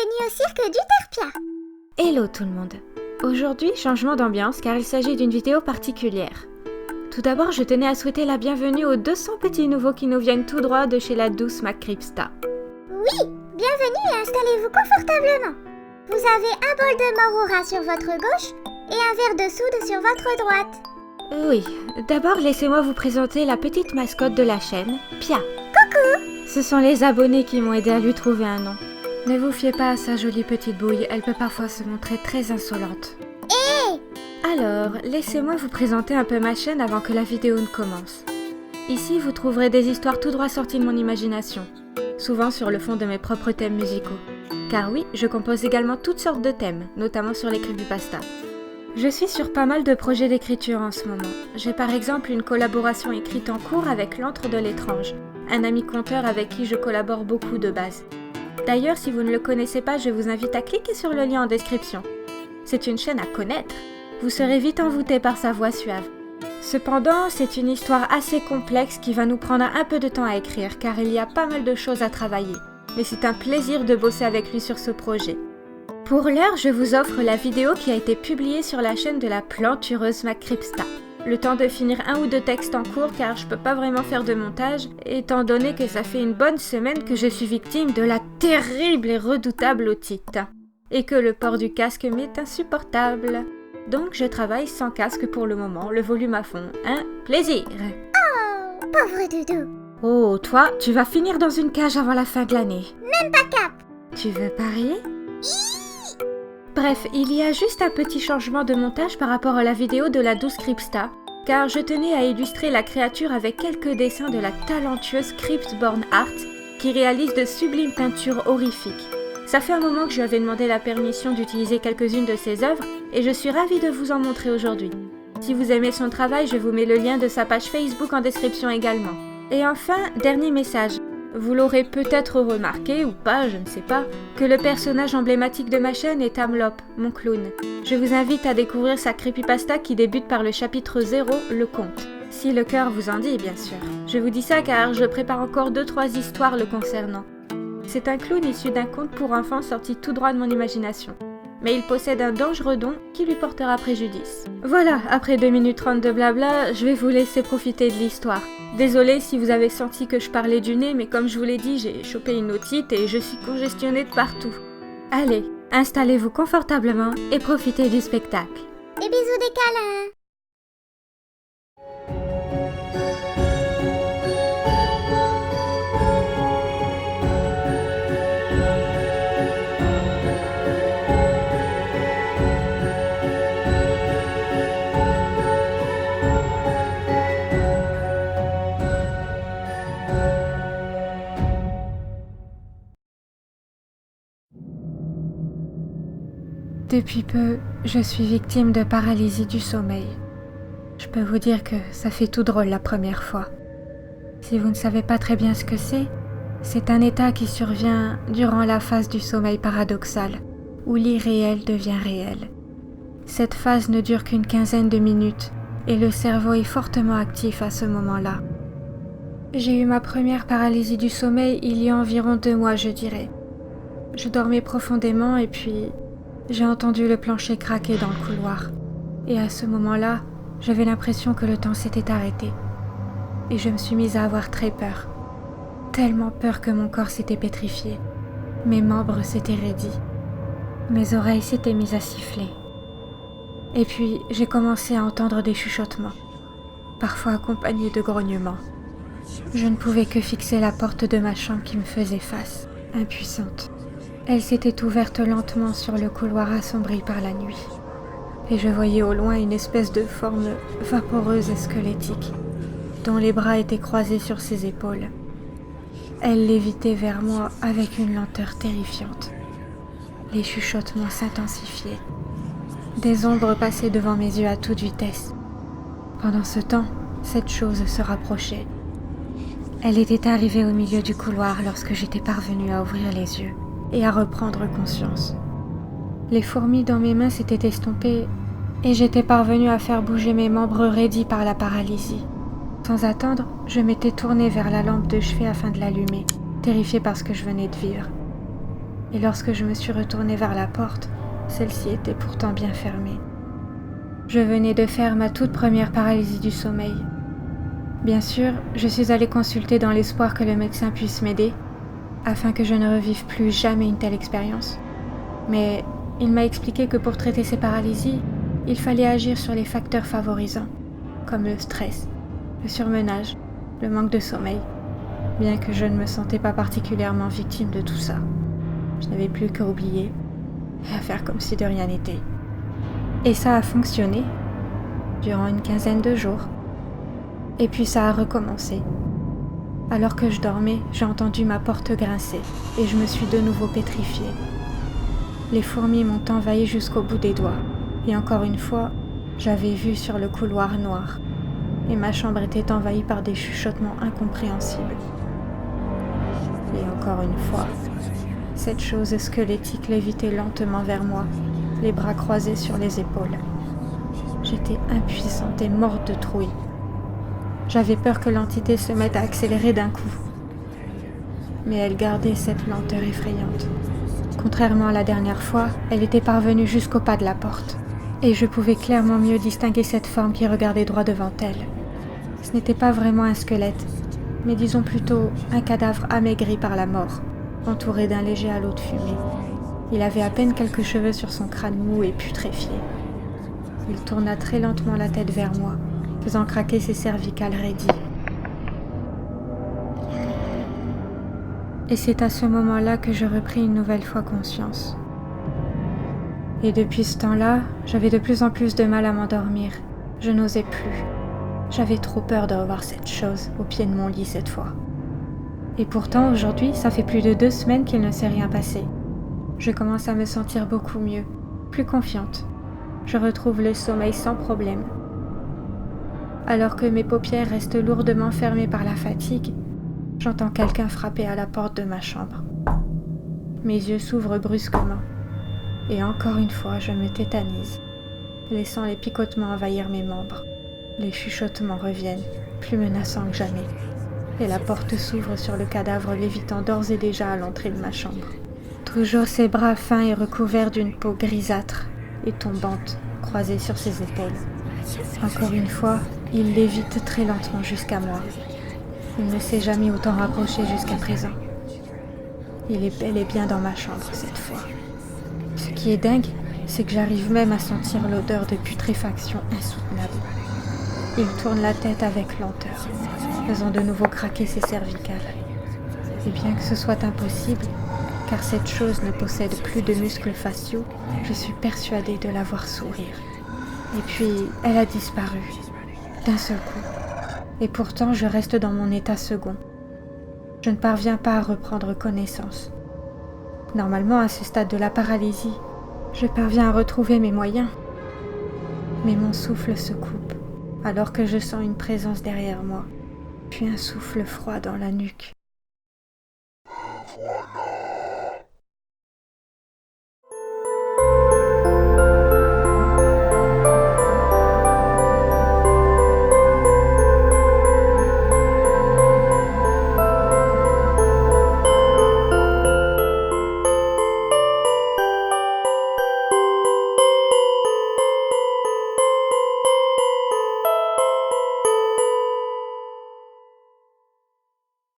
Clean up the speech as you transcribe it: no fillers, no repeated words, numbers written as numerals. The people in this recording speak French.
bienvenue au cirque du Tarpia. Hello tout le monde. Aujourd'hui, changement d'ambiance car il s'agit d'une vidéo particulière. Tout d'abord, je tenais à souhaiter la bienvenue aux 200 petits nouveaux qui nous viennent tout droit de chez la douce McCripsta. Oui, bienvenue et installez-vous confortablement. Vous avez un bol de morora sur votre gauche et un verre de soude sur votre droite. Oui, d'abord laissez-moi vous présenter la petite mascotte de la chaîne, Pia. Coucou! Ce sont les abonnés qui m'ont aidé à lui trouver un nom. Ne vous fiez pas à sa jolie petite bouille, elle peut parfois se montrer très insolente. Alors, laissez-moi vous présenter un peu ma chaîne avant que la vidéo ne commence. Ici, vous trouverez des histoires tout droit sorties de mon imagination, souvent sur le fond de mes propres thèmes musicaux. Car oui, je compose également toutes sortes de thèmes, notamment sur les creepypastas. Je suis sur pas mal de projets d'écriture en ce moment. J'ai par exemple une collaboration écrite en cours avec l'Antre de l'étrange, un ami conteur avec qui je collabore beaucoup de base. D'ailleurs, si vous ne le connaissez pas, je vous invite à cliquer sur le lien en description. C'est une chaîne à connaître. Vous serez vite envoûté par sa voix suave. Cependant, c'est une histoire assez complexe qui va nous prendre un peu de temps à écrire car il y a pas mal de choses à travailler. Mais c'est un plaisir de bosser avec lui sur ce projet. Pour l'heure, je vous offre la vidéo qui a été publiée sur la chaîne de la plantureuse McCripsta. Le temps de finir un ou deux textes en cours car je peux pas vraiment faire de montage, étant donné que ça fait une bonne semaine que je suis victime de la terrible et redoutable otite. Et que le port du casque m'est insupportable. Donc je travaille sans casque pour le moment, le volume à fond. Un plaisir! Oh, pauvre doudou. Oh, toi, tu vas finir dans une cage avant la fin de l'année. Même pas cap. Tu veux parier? Bref, il y a juste un petit changement de montage par rapport à la vidéo de la douce Cripsta, car je tenais à illustrer la créature avec quelques dessins de la talentueuse Cryptborn Art, qui réalise de sublimes peintures horrifiques. Ça fait un moment que je lui avais demandé la permission d'utiliser quelques-unes de ses œuvres, et je suis ravie de vous en montrer aujourd'hui. Si vous aimez son travail, je vous mets le lien de sa page Facebook en description également. Et enfin, dernier message. Vous l'aurez peut-être remarqué, ou pas, je ne sais pas, que le personnage emblématique de ma chaîne est Amlop, mon clown. Je vous invite à découvrir sa creepypasta qui débute par le chapitre 0, le conte. Si le cœur vous en dit, bien sûr. Je vous dis ça car je prépare encore 2-3 histoires le concernant. C'est un clown issu d'un conte pour enfants sorti tout droit de mon imagination. Mais il possède un dangereux don qui lui portera préjudice. Voilà, après 2 minutes 30 de blabla, je vais vous laisser profiter de l'histoire. Désolée si vous avez senti que je parlais du nez, mais comme je vous l'ai dit, j'ai chopé une otite et je suis congestionnée de partout. Allez, installez-vous confortablement et profitez du spectacle. Des bisous, des câlins. Depuis peu, je suis victime de paralysie du sommeil. Je peux vous dire que ça fait tout drôle la première fois. Si vous ne savez pas très bien ce que c'est un état qui survient durant la phase du sommeil paradoxal, où l'irréel devient réel. Cette phase ne dure qu'une quinzaine de minutes et le cerveau est fortement actif à ce moment-là. J'ai eu ma première paralysie du sommeil il y a environ 2 mois, je dirais. Je dormais profondément et puis j'ai entendu le plancher craquer dans le couloir. Et à ce moment-là, j'avais l'impression que le temps s'était arrêté. Et je me suis mise à avoir très peur. Tellement peur que mon corps s'était pétrifié. Mes membres s'étaient raidis. Mes oreilles s'étaient mises à siffler. Et puis, j'ai commencé à entendre des chuchotements, parfois accompagnés de grognements. Je ne pouvais que fixer la porte de ma chambre qui me faisait face, impuissante. Elle s'était ouverte lentement sur le couloir assombri par la nuit. Et je voyais au loin une espèce de forme vaporeuse et squelettique, dont les bras étaient croisés sur ses épaules. Elle lévitait vers moi avec une lenteur terrifiante. Les chuchotements s'intensifiaient. Des ombres passaient devant mes yeux à toute vitesse. Pendant ce temps, cette chose se rapprochait. Elle était arrivée au milieu du couloir lorsque j'étais parvenue à ouvrir les yeux et à reprendre conscience. Les fourmis dans mes mains s'étaient estompées et j'étais parvenue à faire bouger mes membres raidis par la paralysie. Sans attendre, je m'étais tournée vers la lampe de chevet afin de l'allumer, terrifiée par ce que je venais de vivre. Et lorsque je me suis retournée vers la porte, celle-ci était pourtant bien fermée. Je venais de faire ma toute première paralysie du sommeil. Bien sûr, je suis allée consulter dans l'espoir que le médecin puisse m'aider, afin que je ne revive plus jamais une telle expérience. Mais il m'a expliqué que pour traiter ces paralysies, il fallait agir sur les facteurs favorisants, comme le stress, le surmenage, le manque de sommeil, bien que je ne me sentais pas particulièrement victime de tout ça. Je n'avais plus qu'à oublier et à faire comme si de rien n'était. Et ça a fonctionné durant une quinzaine de jours. Et puis ça a recommencé. Alors que je dormais, j'ai entendu ma porte grincer et je me suis de nouveau pétrifiée. Les fourmis m'ont envahi jusqu'au bout des doigts. Et encore une fois, j'avais vu sur le couloir noir. Et ma chambre était envahie par des chuchotements incompréhensibles. Et encore une fois, cette chose squelettique lévitait lentement vers moi, les bras croisés sur les épaules. J'étais impuissante et morte de trouille. J'avais peur que l'entité se mette à accélérer d'un coup. Mais elle gardait cette lenteur effrayante. Contrairement à la dernière fois, elle était parvenue jusqu'au pas de la porte. Et je pouvais clairement mieux distinguer cette forme qui regardait droit devant elle. Ce n'était pas vraiment un squelette, mais disons plutôt un cadavre amaigri par la mort, entouré d'un léger halo de fumée. Il avait à peine quelques cheveux sur son crâne mou et putréfié. Il tourna très lentement la tête vers moi, faisant craquer ses cervicales raidies. Et c'est à ce moment-là que je repris une nouvelle fois conscience. Et depuis ce temps-là, j'avais de plus en plus de mal à m'endormir. Je n'osais plus. J'avais trop peur de revoir cette chose au pied de mon lit cette fois. Et pourtant, aujourd'hui, ça fait plus de 2 semaines qu'il ne s'est rien passé. Je commence à me sentir beaucoup mieux, plus confiante. Je retrouve le sommeil sans problème. Alors que mes paupières restent lourdement fermées par la fatigue, j'entends quelqu'un frapper à la porte de ma chambre. Mes yeux s'ouvrent brusquement. Et encore une fois, je me tétanise, laissant les picotements envahir mes membres. Les chuchotements reviennent, plus menaçants que jamais. Et la porte s'ouvre sur le cadavre lévitant d'ores et déjà à l'entrée de ma chambre. Toujours ses bras fins et recouverts d'une peau grisâtre et tombante, croisée sur ses épaules. Encore une fois, il lévite très lentement jusqu'à moi. Il ne s'est jamais autant rapproché jusqu'à présent. Il est bel et bien dans ma chambre cette fois. Ce qui est dingue, c'est que j'arrive même à sentir l'odeur de putréfaction insoutenable. Il tourne la tête avec lenteur, faisant de nouveau craquer ses cervicales. Et bien que ce soit impossible, car cette chose ne possède plus de muscles faciaux, je suis persuadée de la voir sourire. Et puis, elle a disparu, d'un seul coup. Et pourtant, je reste dans mon état second. Je ne parviens pas à reprendre connaissance. Normalement, à ce stade de la paralysie, je parviens à retrouver mes moyens. Mais mon souffle se coupe, alors que je sens une présence derrière moi, puis un souffle froid dans la nuque.